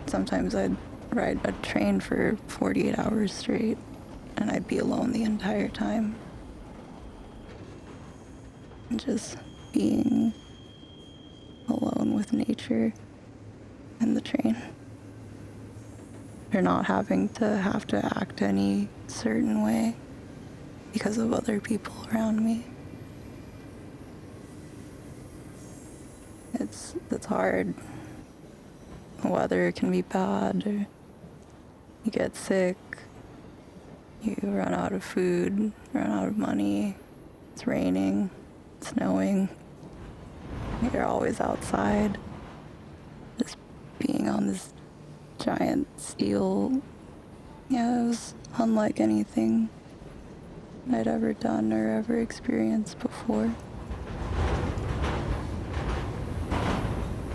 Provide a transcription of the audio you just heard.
Sometimes I'd ride a train for 48 hours straight, and I'd be alone the entire time. And just being alone with nature and the train. Or not having to act any certain way because of other people around me. It's hard. The weather can be bad, or you get sick, you run out of food, run out of money, it's raining, snowing, you're always outside, just being on this giant steel. Yeah, it was unlike anything I'd ever done or ever experienced before.